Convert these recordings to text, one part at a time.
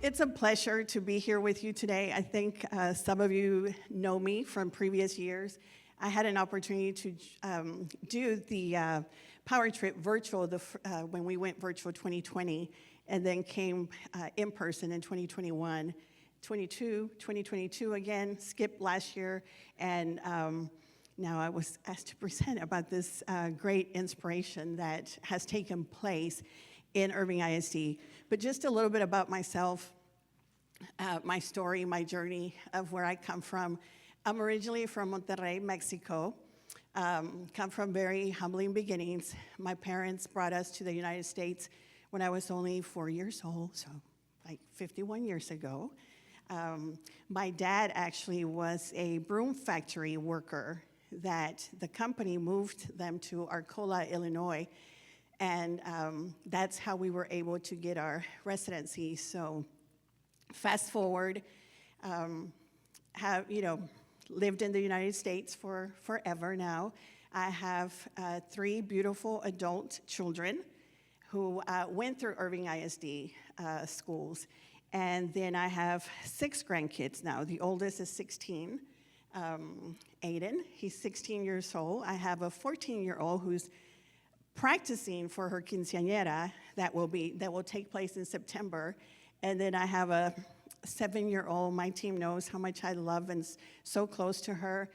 It's a pleasure to be here with you today. I think some of you know me from previous years. I had an opportunity to do the Power Trip virtual when we went virtual 2020, and then came in person in 2021. 2022 again, skipped last year, and now I was asked to present about this great inspiration that has taken place in Irving ISD. But just a little bit about myself, my story, my journey of where I come from. I'm originally from Monterrey, Mexico. Come from very humbling beginnings. My parents brought us to the United States when I was only 4 years old, so like 51 years ago. My dad actually was a broom factory worker that the company moved them to Arcola, Illinois, and that's how we were able to get our residency. So fast forward, have lived in the United States for forever now. I have 3 beautiful adult children who went through Irving ISD schools. And then I have 6 grandkids now. The oldest is 16, Aiden. He's 16 years old. I have a 14-year-old who's practicing for her quinceañera that will take place in September. And then I have a 7-year-old. My team knows how much I love and so close to her.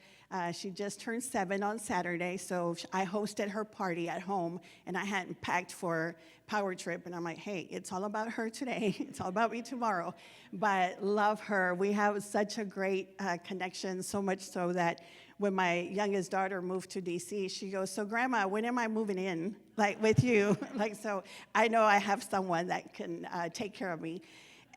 She just turned 7 on Saturday, so I hosted her party at home, and I hadn't packed for Power Trip, and I'm like, hey, it's all about her today. It's all about me tomorrow. But love her. We have such a great connection, so much so that when my youngest daughter moved to D.C., she goes, so Grandma, when am I moving in, like with you? So I know I have someone that can take care of me.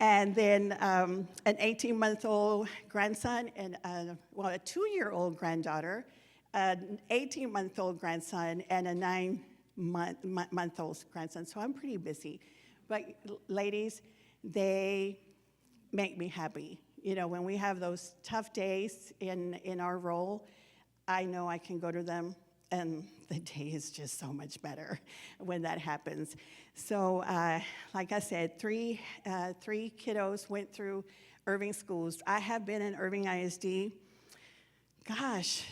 And then an 18-month-old grandson and a 2-year-old granddaughter, an 18-month-old grandson, and a 9-month-old grandson. So I'm pretty busy. But ladies, they make me happy. When we have those tough days in our role, I know I can go to them, and the day is just so much better when that happens. So, like I said, three kiddos went through Irving schools. I have been in Irving ISD,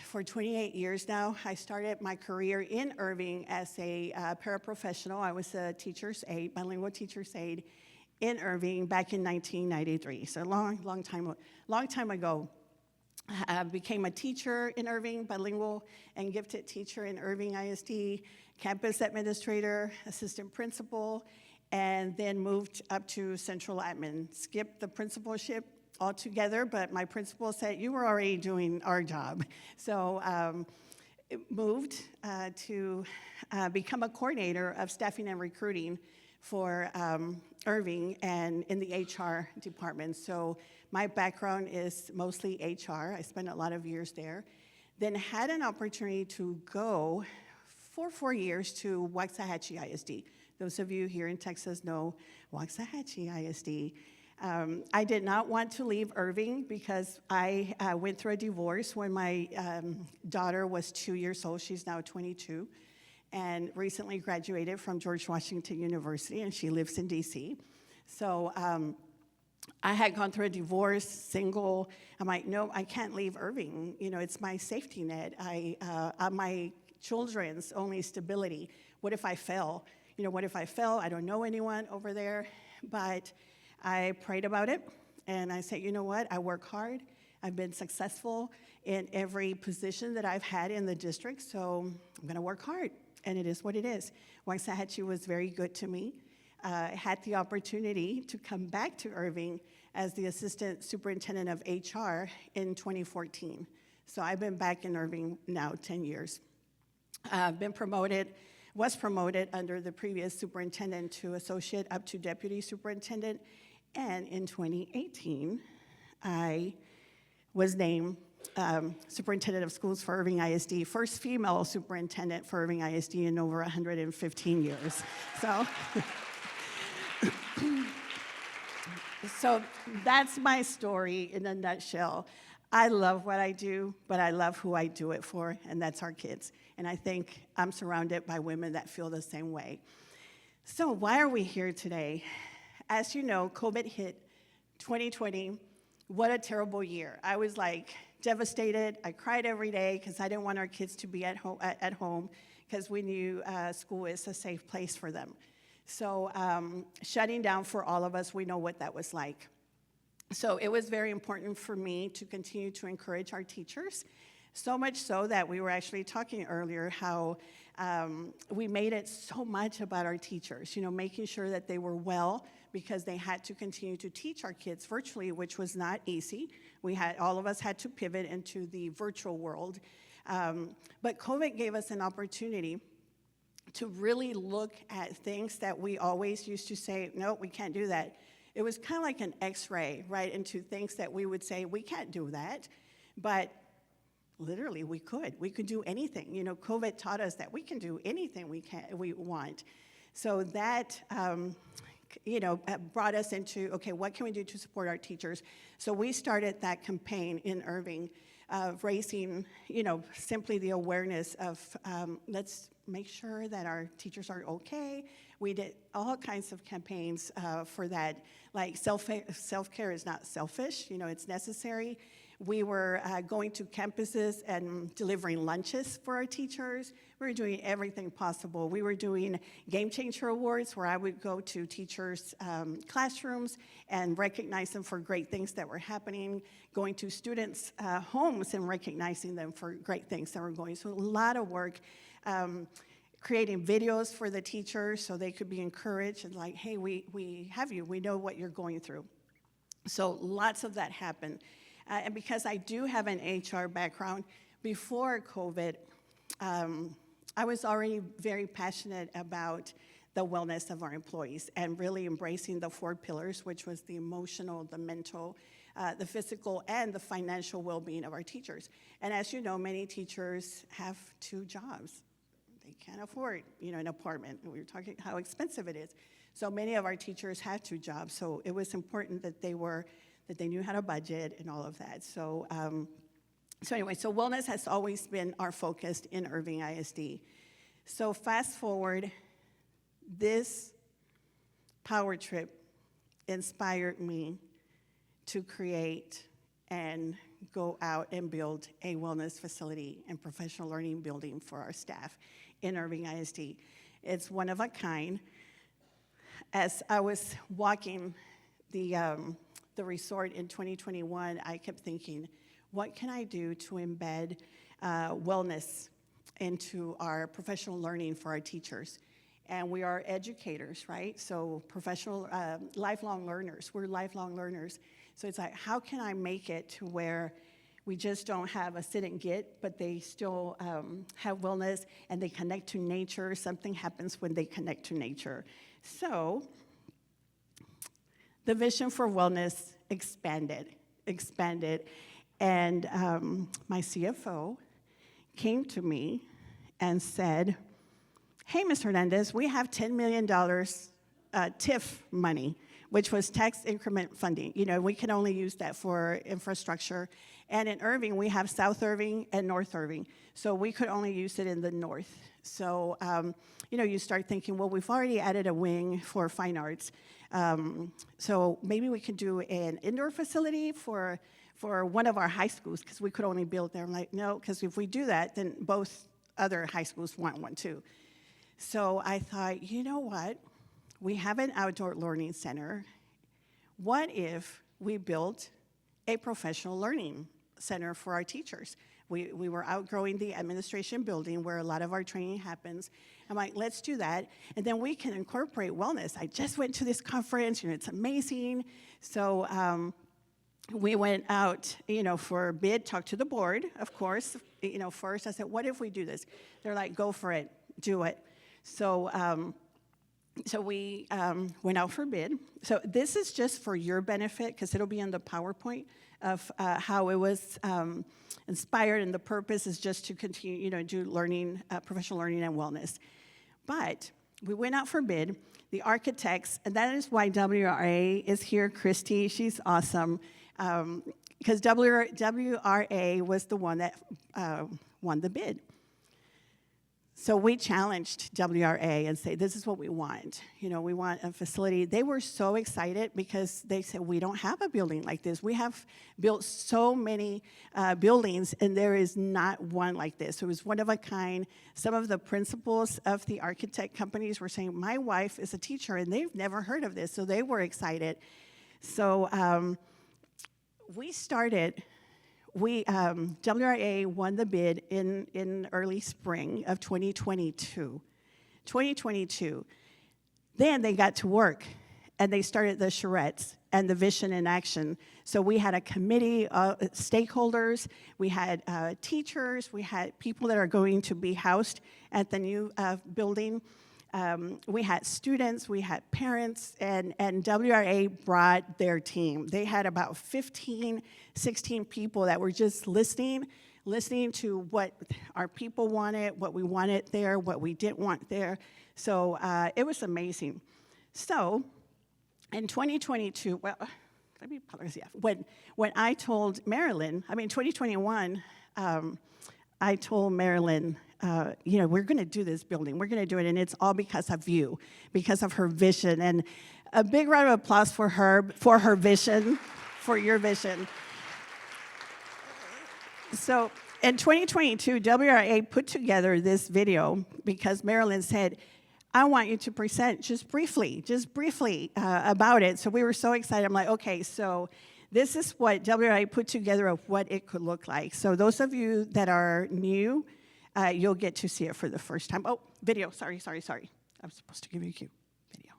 for 28 years now. I started my career in Irving as a paraprofessional. I was a teacher's aide, bilingual teacher's aide in Irving back in 1993. So long time ago. I became a teacher in Irving, bilingual and gifted teacher in Irving ISD, campus administrator, assistant principal, and then moved up to central admin. Skipped the principalship altogether, but my principal said, you were already doing our job. So moved to become a coordinator of staffing and recruiting for Irving and in the HR department. So my background is mostly HR. I spent a lot of years there. Then had an opportunity to go for 4 years to Waxahachie ISD. Those of you here in Texas know Waxahachie ISD. I did not want to leave Irving because I went through a divorce when my daughter was 2 years old. She's now 22. And recently graduated from George Washington University, and she lives in D.C. So I had gone through a divorce, single. I'm like, no, I can't leave Irving. It's my safety net. I'm my children's only stability. What if I fail? What if I fail? I don't know anyone over there. But I prayed about it, and I said, you know what? I work hard. I've been successful in every position that I've had in the district, so I'm going to work hard. And it is what it is. Waxahachie was very good to me. I had the opportunity to come back to Irving as the assistant superintendent of HR in 2014. So I've been back in Irving now 10 years. I've was promoted under the previous superintendent to associate up to deputy superintendent. And in 2018, I was named superintendent of schools for Irving ISD, first female superintendent for Irving ISD in over 115 years. So that's my story in a nutshell. I love what I do, but I love who I do it for, and that's our kids. And I think I'm surrounded by women that feel the same way. So why are we here today? As you know, COVID hit 2020, what a terrible year. I was like devastated. I cried every day because I didn't want our kids to be at home because we knew school is a safe place for them. So shutting down for all of us, we know what that was like. So it was very important for me to continue to encourage our teachers, so much so that we were actually talking earlier how we made it so much about our teachers, making sure that they were well because they had to continue to teach our kids virtually, which was not easy. All of us had to pivot into the virtual world. But COVID gave us an opportunity to really look at things that we always used to say, no, we can't do that. It was kind of like an X-ray, right, into things that we would say, we can't do that, but literally we could. We could do anything. COVID taught us that we can do anything we want. So that, brought us into, okay, what can we do to support our teachers? So we started that campaign in Irving, raising, simply the awareness of let's make sure that our teachers are okay. We did all kinds of campaigns for that, like self-care is not selfish, it's necessary. We were going to campuses and delivering lunches for our teachers. We were doing everything possible. We were doing Game Changer Awards where I would go to teachers' classrooms and recognize them for great things that were happening, going to students' homes and recognizing them for great things that were going. So a lot of work. Creating videos for the teachers so they could be encouraged and like, hey, we have you. We know what you're going through. So lots of that happened. And because I do have an HR background, before COVID, I was already very passionate about the wellness of our employees and really embracing the 4 pillars, which was the emotional, the mental, the physical, and the financial well-being of our teachers. And as you know, many teachers have 2 jobs. They can't afford, an apartment. We were talking how expensive it is. So many of our teachers had 2 jobs. So it was important that they knew how to budget and all of that. So, anyway, wellness has always been our focus in Irving ISD. So fast forward, this power trip inspired me to create and go out and build a wellness facility and professional learning building for our staff in Irving ISD. It's one of a kind. As I was walking the resort in 2021, I kept thinking, what can I do to embed wellness into our professional learning for our teachers? And we are educators, right? So professional, lifelong learners. We're lifelong learners. So it's like, how can I make it to where we just don't have a sit and get, but they still have wellness and they connect to nature. Something happens when they connect to nature. So the vision for wellness expanded. And my CFO came to me and said, hey, Ms. Hernandez, we have $10 million TIF money, which was tax increment funding. We can only use that for infrastructure. And in Irving, we have South Irving and North Irving. So we could only use it in the north. So, you start thinking, well, we've already added a wing for fine arts. So maybe we could do an indoor facility for one of our high schools, because we could only build there. I'm like, no, because if we do that, then both other high schools want one too. So I thought, you know what? We have an outdoor learning center. What if we built a professional learning center for our teachers? We were outgrowing the administration building where a lot of our training happens. I'm like, let's do that, and then we can incorporate wellness. I just went to this conference, it's amazing. So we went out, for a bid, talked to the board, of course. First I said, what if we do this? They're like, go for it, do it. So we went out for bid. So this is just for your benefit, because it'll be in the PowerPoint of how it was inspired, and the purpose is just to continue, do learning, professional learning and wellness. But we went out for bid. The architects, and that is why WRA is here. Christy, she's awesome, because WRA was the one that won the bid. So we challenged WRA and say, this is what we want. You know, we want a facility. They were so excited because they said, we don't have a building like this. We have built so many buildings, and there is not one like this. It was one of a kind. Some of the principals of the architect companies were saying, my wife is a teacher, and they've never heard of this, so they were excited. So we started. WRA won the bid in early spring of 2022. Then they got to work, and they started the charrettes and the vision in action. So we had a committee of stakeholders, we had teachers, we had people that are going to be housed at the new building. We had students, we had parents, and WRA brought their team. They had about 15, 16 people that were just listening to what our people wanted, what we wanted there, what we didn't want there. So it was amazing. So in 2022, well, let me pause, yeah. When I told Marilyn, 2021, I told Marilyn, you know, we're going to do this building. We're going to do it, and it's all because of you, because of her vision. And a big round of applause for her vision, for your vision. So in 2022, WRA put together this video because Marilyn said, I want you to present just briefly about it. So we were so excited. I'm like, okay, so this is what WRA put together of what it could look like. So those of you that are new, you'll get to see it for the first time. Oh, video, sorry. I was supposed to give you a cue. Video.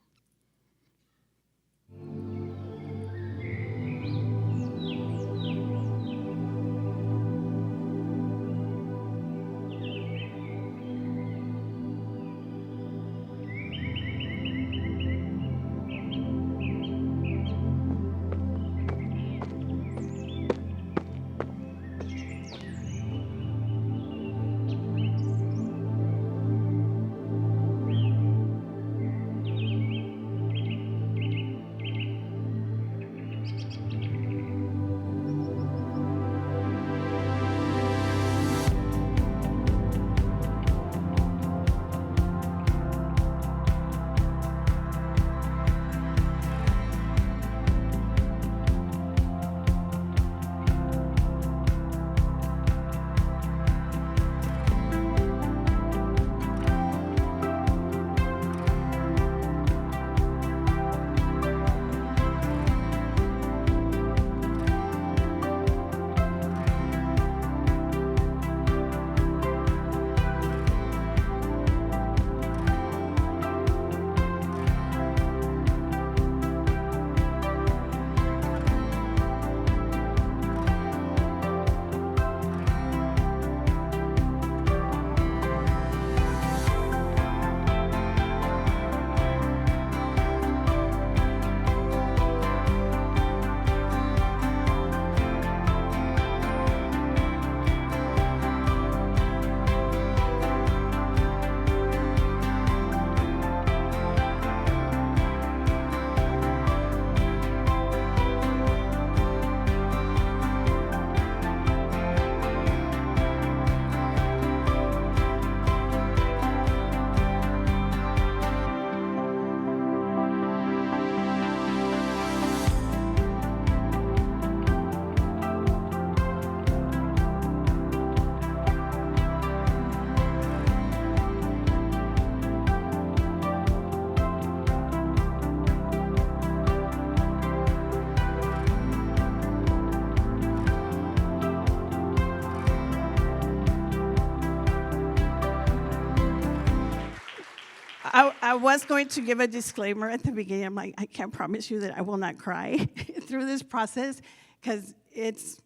I was going to give a disclaimer at the beginning. I'm like, I can't promise you that I will not cry through this process because it's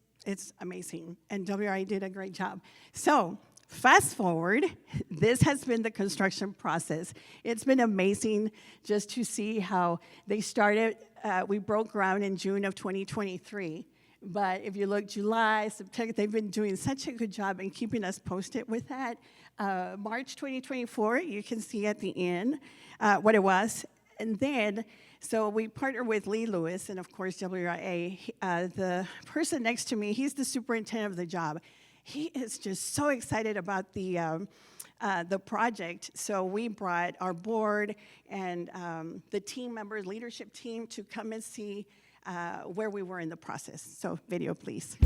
amazing, and WRI did a great job. So fast forward, this has been the construction process. It's been amazing just to see how they started. We broke ground in June of 2023. But if you look July, September, they've been doing such a good job in keeping us posted with that. March 2024, you can see at the end what it was. And then, so we partnered with Lee Lewis and, of course, WRA. The person next to me, he's the superintendent of the job. He is just so excited about the the project. So we brought our board and the team members, leadership team, to come and see where we were in the process. So video, please.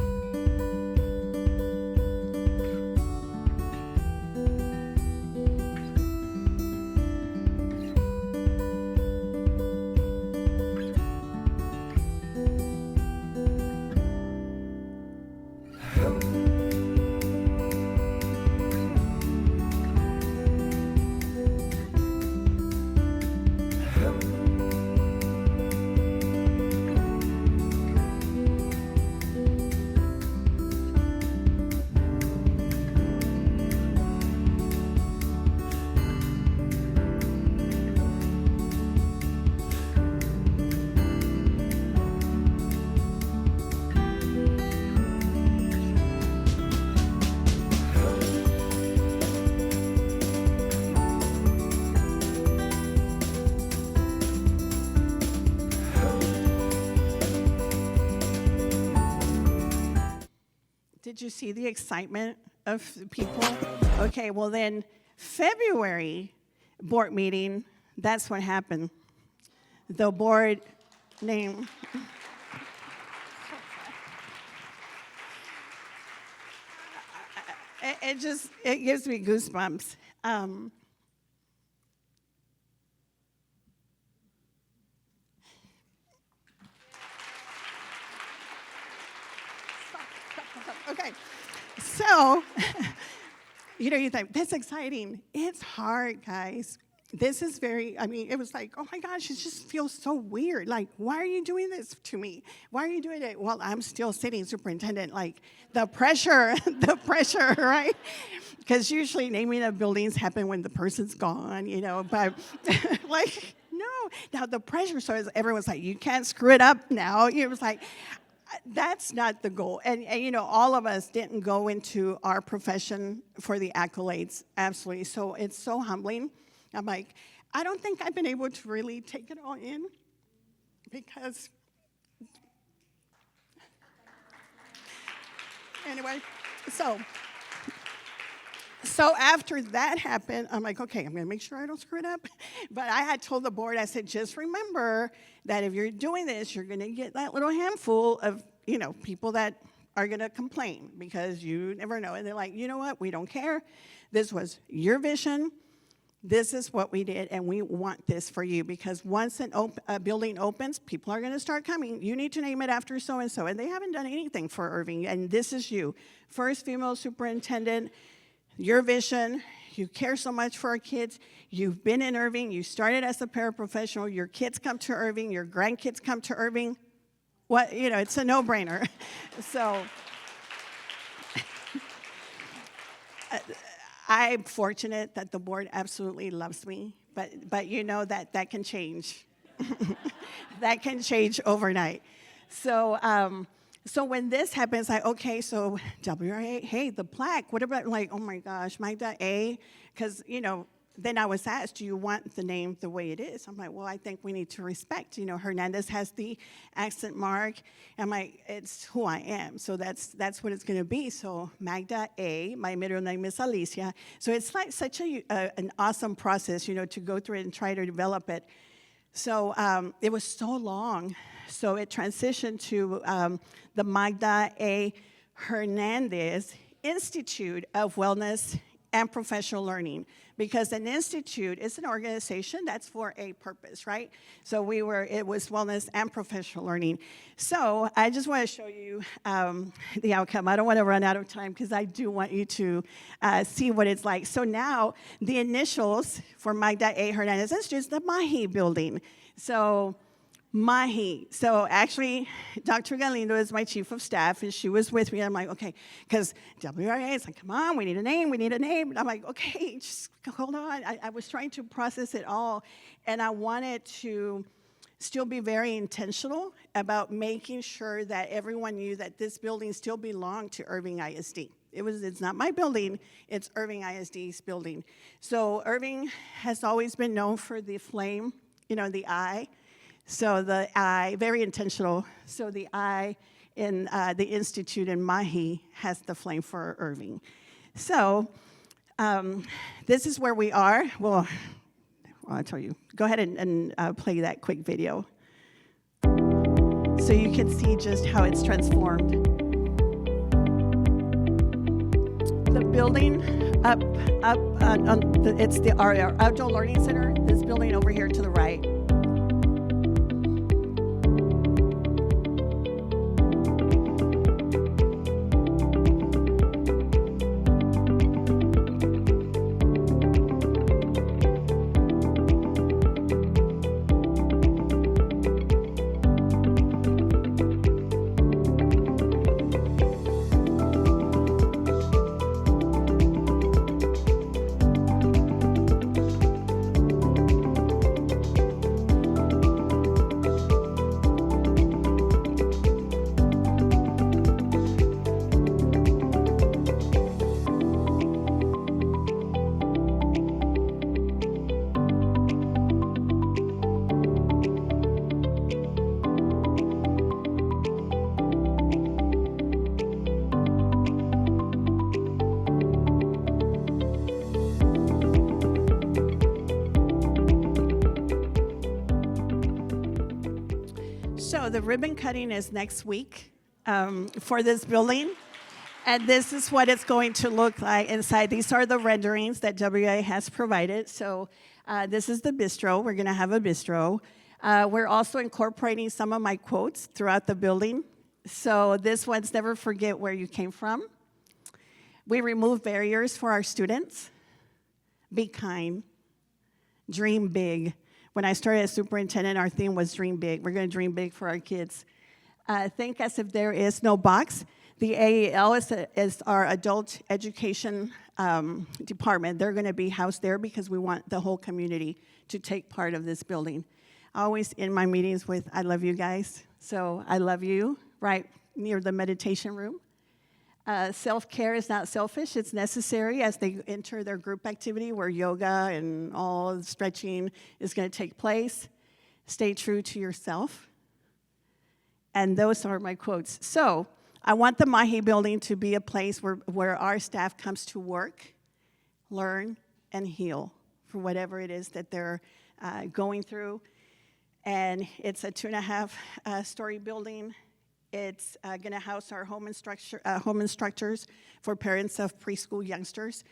Did you see the excitement of the people? Okay, well then, February board meeting, that's what happened. The board name. It gives me goosebumps. Okay, so, you think, that's exciting. It's hard, guys. This is it was like, oh my gosh, it just feels so weird. Like, why are you doing this to me? Why are you doing it? Well, I'm still sitting superintendent. Like, the pressure, right? Because usually naming of buildings happen when the person's gone, but like, no. Now the pressure, so everyone's like, you can't screw it up now. It was like, that's not the goal. And all of us didn't go into our profession for the accolades, absolutely. So it's so humbling. I'm like, I don't think I've been able to really take it all in because, anyway, so after that happened, I'm like, okay, I'm going to make sure I don't screw it up. But I had told the board, I said, just remember that if you're doing this, you're going to get that little handful of, people that are going to complain because you never know. And they're like, you know what? We don't care. This was your vision. This is what we did, and we want this for you because once a building opens, people are going to start coming. You need to name it after so-and-so, and they haven't done anything for Irving, and this is you. First female superintendent, your vision, you care so much for our kids. You've been in Irving. You started as a paraprofessional. Your kids come to Irving. Your grandkids come to Irving. It's a no-brainer. So I'm fortunate that the board absolutely loves me, but that can change. That can change overnight. So when this happens, like, okay, so WRA, hey, the plaque, what about, like, oh my gosh, Magda A, because, then I was asked, do you want the name the way it is? I'm like, well, I think we need to respect, Hernández has the accent mark. I'm like, it's who I am, so that's what it's going to be. So Magda A, my middle name is Alicia. So it's like such an awesome process, to go through it and try to develop it. So it was so long. So it transitioned to the Magda A. Hernández Institute of Wellness and Professional Learning, because an institute is an organization that's for a purpose, right? So it was wellness and professional learning. So I just want to show you the outcome. I don't want to run out of time because I do want you to see what it's like. So now the initials for Magda A. Hernández Institute is the Mahi building. So Mahi. So actually, Dr. Galindo is my chief of staff, and she was with me. I'm like, okay, because WRA is like, come on, we need a name. And I'm like, okay, just hold on. I was trying to process it all, and I wanted to still be very intentional about making sure that everyone knew that this building still belonged to Irving ISD. It's not my building, it's Irving ISD's building. So Irving has always been known for the flame, the eye. So the I, very intentional. So the I in the Institute in Mahi has the flame for Irving. So This is where we are. Well, I'll tell you. Go ahead and play that quick video so you can see just how it's transformed. The building it's our outdoor learning center. This building over here to the right. So the ribbon cutting is next week for this building. And this is what it's going to look like inside. These are the renderings that WA has provided. So this is the bistro. We're going to have a bistro. We're also incorporating some of my quotes throughout the building. So this one's never forget where you came from. We remove barriers for our students. Be kind. Dream big. When I started as superintendent, our theme was dream big. We're going to dream big for our kids. Think as if there is no box. The AEL is our adult education department. They're going to be housed there because we want the whole community to take part of this building. I always end my meetings with, I love you guys. So I love you, right near the meditation room. Self-care is not selfish. It's necessary as they enter their group activity where yoga and all stretching is going to take place. Stay true to yourself. And those are my quotes. So I want the Mahi building to be a place where our staff comes to work, learn, and heal for whatever it is that they're going through. And it's a 2.5-story building. It's going to house our home instructors for parents of preschool youngsters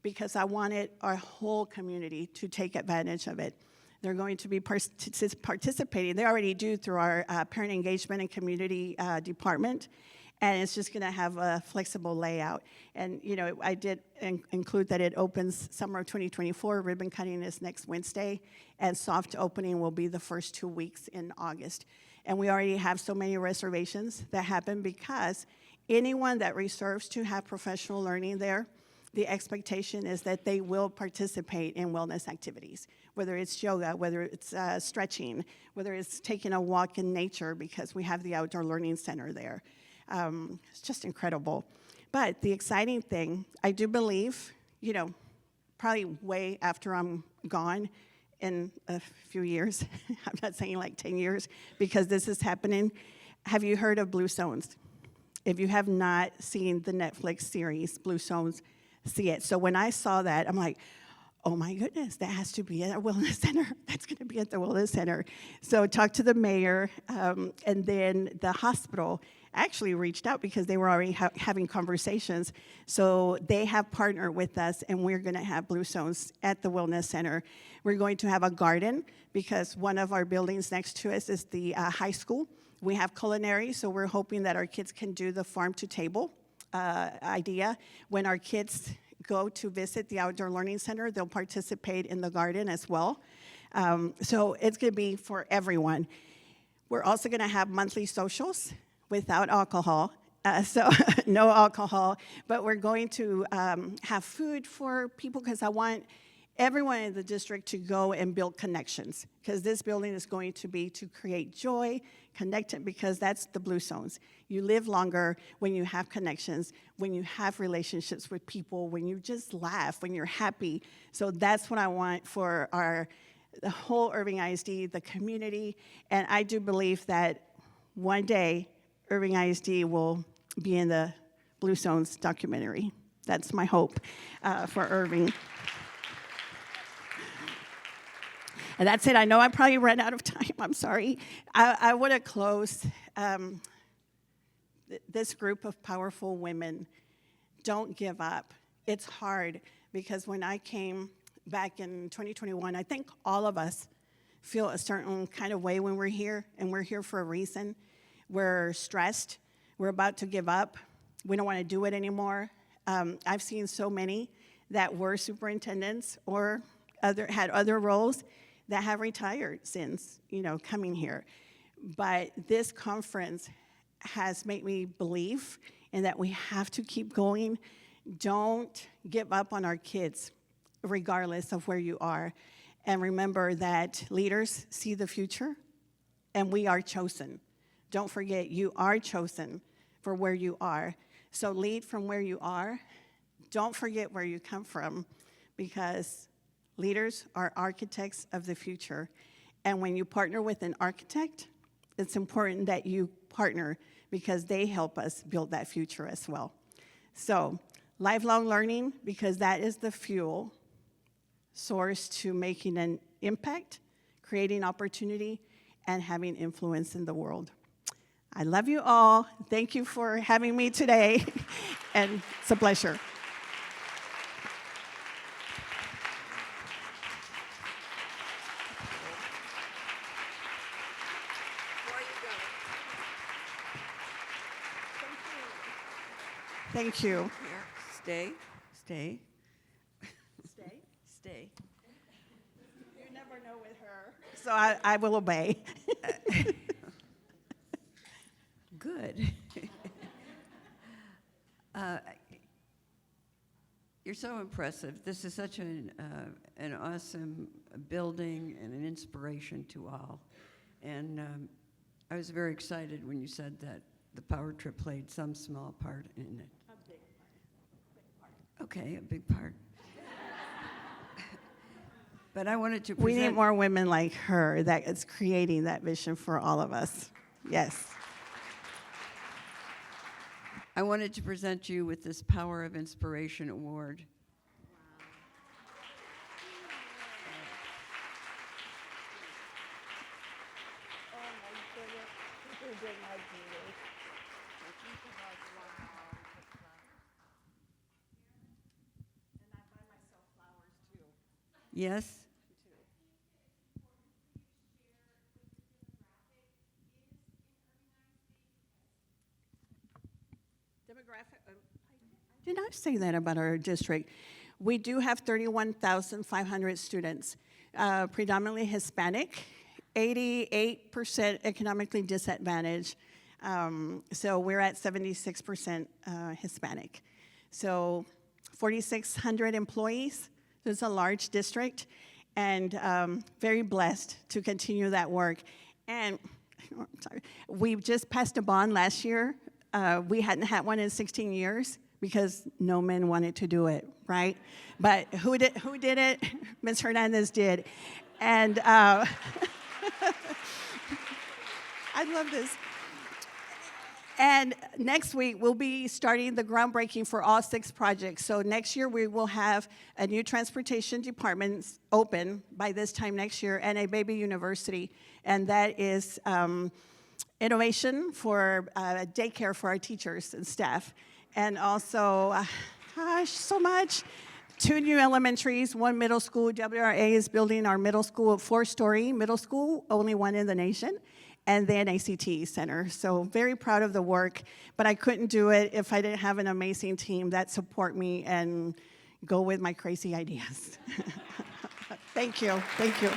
because I wanted our whole community to take advantage of it. They're going to be participating. They already do through our parent engagement and community department, and it's just going to have a flexible layout. And, you know, I did include that it opens summer of 2024. Ribbon cutting is next Wednesday, and soft opening will be the first 2 weeks in August. And we already have so many reservations that happen because anyone that reserves to have professional learning there, the expectation is that they will participate in wellness activities, whether it's yoga, whether it's stretching, whether it's taking a walk in nature because we have the outdoor learning center there. It's just incredible. But the exciting thing, I do believe, you know, probably way after I'm gone, in a few years, I'm not saying like 10 years, because this is happening. Have you heard of Blue Zones? If you have not seen the Netflix series, Blue Zones, see it. So when I saw that, I'm like, oh my goodness, that has to be at a wellness center. That's going to be at the wellness center. So talk to the mayor, and then the hospital actually reached out because they were already having conversations. So they have partnered with us, and we're going to have Blue Zones at the wellness center. We're going to have a garden because one of our buildings next to us is the high school. We have culinary, so we're hoping that our kids can do the farm-to-table idea. When our kids go to visit the outdoor learning center, they'll participate in the garden as well. So it's going to be for everyone. We're also going to have monthly socials without alcohol. So no alcohol, but we're going to have food for people because I want everyone in the district to go and build connections because this building is going to be to create joy, connected, because that's the Blue Zones. You live longer when you have connections, when you have relationships with people, when you just laugh, when you're happy. So that's what I want for the whole Irving ISD, the community, and I do believe that one day Irving ISD will be in the Blue Zones documentary. That's my hope for Irving. And that's it. I know I probably ran out of time. I'm sorry. I want to close this group of powerful women. Don't give up. It's hard because when I came back in 2021, I think all of us feel a certain kind of way when we're here, and we're here for a reason. We're stressed. We're about to give up. We don't want to do it anymore. I've seen so many that were superintendents or had other roles that have retired since, coming here. But this conference has made me believe in that we have to keep going. Don't give up on our kids, regardless of where you are. And remember that leaders see the future, and we are chosen. Don't forget, you are chosen for where you are. So lead from where you are. Don't forget where you come from, because leaders are architects of the future. And when you partner with an architect, it's important that you partner because they help us build that future as well. So lifelong learning, because that is the fuel source to making an impact, creating opportunity, and having influence in the world. I love you all. Thank you for having me today, and it's a pleasure. Thank you. Here, stay. Stay? Stay. You never know with her. So I will obey. Good. You're so impressive. This is such an awesome building and an inspiration to all. And I was very excited when you said that the power trip played some small part in it. A big part. Okay, a big part. But I wanted to We present... need more women like her that is creating that vision for all of us. Yes. I wanted to present you with this Power of Inspiration Award. Oh my goodness. People did not do this. And I buy myself flowers too. Yes? Did I say that about our district? We do have 31,500 students, predominantly Hispanic, 88% economically disadvantaged. So we're at 76% Hispanic. So 4,600 employees. It's a large district, and very blessed to continue that work. And we just passed a bond last year. We hadn't had one in 16 years because no men wanted to do it, right? But who did it? Ms. Hernández did. And I love this. And next week, we'll be starting the groundbreaking for all 6 projects. So next year, we will have a new transportation department open by this time next year, and a baby university. And that is innovation for daycare for our teachers and staff. And also, gosh, so much. 2 new elementaries, 1 middle school. WRA is building our middle school, 4-story middle school, only 1 in the nation. And then ACT Center. So very proud of the work, but I couldn't do it if I didn't have an amazing team that support me and go with my crazy ideas. Thank you. Thank you.